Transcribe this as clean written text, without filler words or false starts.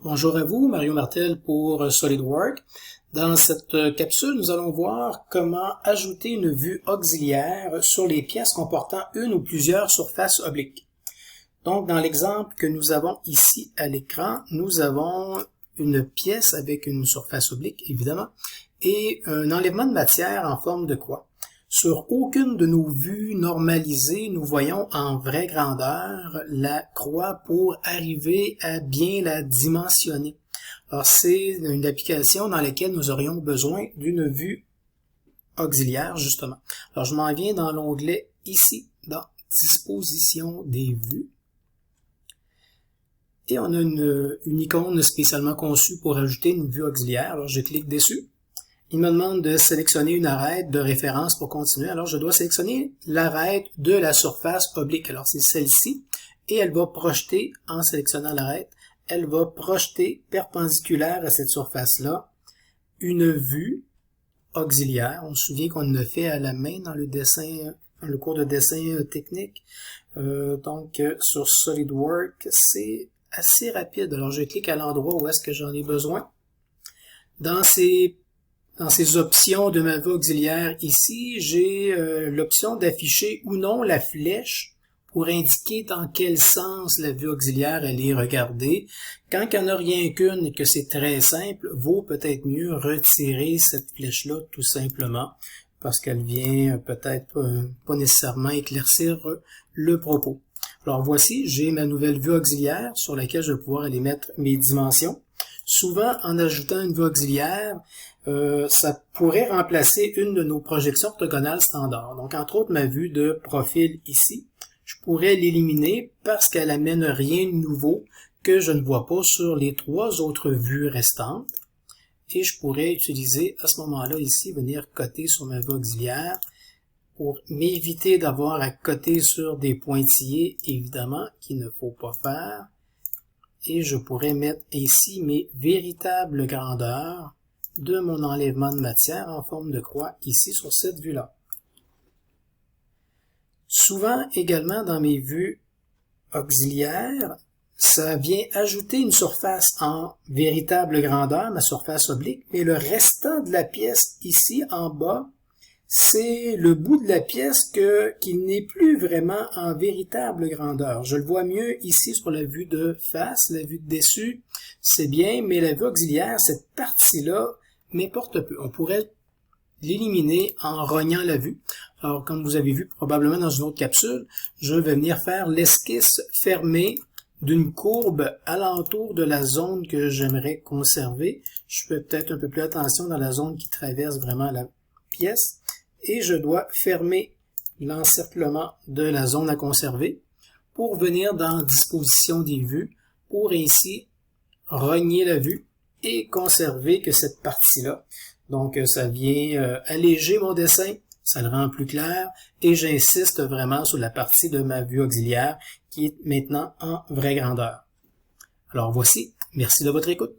Bonjour à vous, Mario Martel pour SolidWorks. Dans cette capsule, nous allons voir comment ajouter une vue auxiliaire sur les pièces comportant une ou plusieurs surfaces obliques. Donc, dans l'exemple que nous avons ici à l'écran, nous avons une pièce avec une surface oblique, évidemment, et un enlèvement de matière en forme de croix. Sur aucune de nos vues normalisées, nous voyons en vraie grandeur la croix pour arriver à bien la dimensionner. Alors, c'est une application dans laquelle nous aurions besoin d'une vue auxiliaire, justement. Alors, je m'en viens dans l'onglet ici, dans Disposition des vues. Et on a une icône spécialement conçue pour ajouter une vue auxiliaire. Alors, je clique dessus. Il me demande de sélectionner une arête de référence pour continuer. Alors, je dois sélectionner l'arête de la surface oblique. Alors, c'est celle-ci. Et elle va projeter, en sélectionnant l'arête, elle va projeter perpendiculaire à cette surface-là une vue auxiliaire. On se souvient qu'on l'a fait à la main dans le dessin, dans le cours de dessin technique. Donc, sur SolidWorks, c'est assez rapide. Alors, je clique à l'endroit où est-ce que j'en ai besoin. Dans ces options de ma vue auxiliaire ici, j'ai l'option d'afficher ou non la flèche pour indiquer dans quel sens la vue auxiliaire elle est regardée. Quand il n'y en a rien qu'une et que c'est très simple, vaut peut-être mieux retirer cette flèche-là tout simplement parce qu'elle vient peut-être pas nécessairement éclaircir le propos. Alors voici, j'ai ma nouvelle vue auxiliaire sur laquelle je vais pouvoir aller mettre mes dimensions. Souvent, en ajoutant une vue auxiliaire, ça pourrait remplacer une de nos projections orthogonales standards. Donc, entre autres, ma vue de profil ici, je pourrais l'éliminer parce qu'elle amène rien de nouveau que je ne vois pas sur les trois autres vues restantes. Et je pourrais utiliser à ce moment-là ici, venir coter sur ma vue auxiliaire pour m'éviter d'avoir à coter sur des pointillés, évidemment, qu'il ne faut pas faire. Et je pourrais mettre ici mes véritables grandeurs de mon enlèvement de matière en forme de croix ici sur cette vue-là. Souvent également dans mes vues auxiliaires, ça vient ajouter une surface en véritable grandeur, ma surface oblique, mais le restant de la pièce ici en bas, c'est le bout de la pièce qui n'est plus vraiment en véritable grandeur. Je le vois mieux ici sur la vue de face, la vue de dessus, c'est bien, mais la vue auxiliaire, cette partie-là, m'importe peu. On pourrait l'éliminer en rognant la vue. Alors, comme vous avez vu probablement dans une autre capsule, je vais venir faire l'esquisse fermée d'une courbe alentour de la zone que j'aimerais conserver. Je fais peut-être un peu plus attention dans la zone qui traverse vraiment la pièce. Et je dois fermer l'encerclement de la zone à conserver pour venir dans Disposition des vues, pour ainsi rogner la vue et conserver que cette partie-là. Donc, ça vient alléger mon dessin, ça le rend plus clair, et j'insiste vraiment sur la partie de ma vue auxiliaire qui est maintenant en vraie grandeur. Alors voici, merci de votre écoute.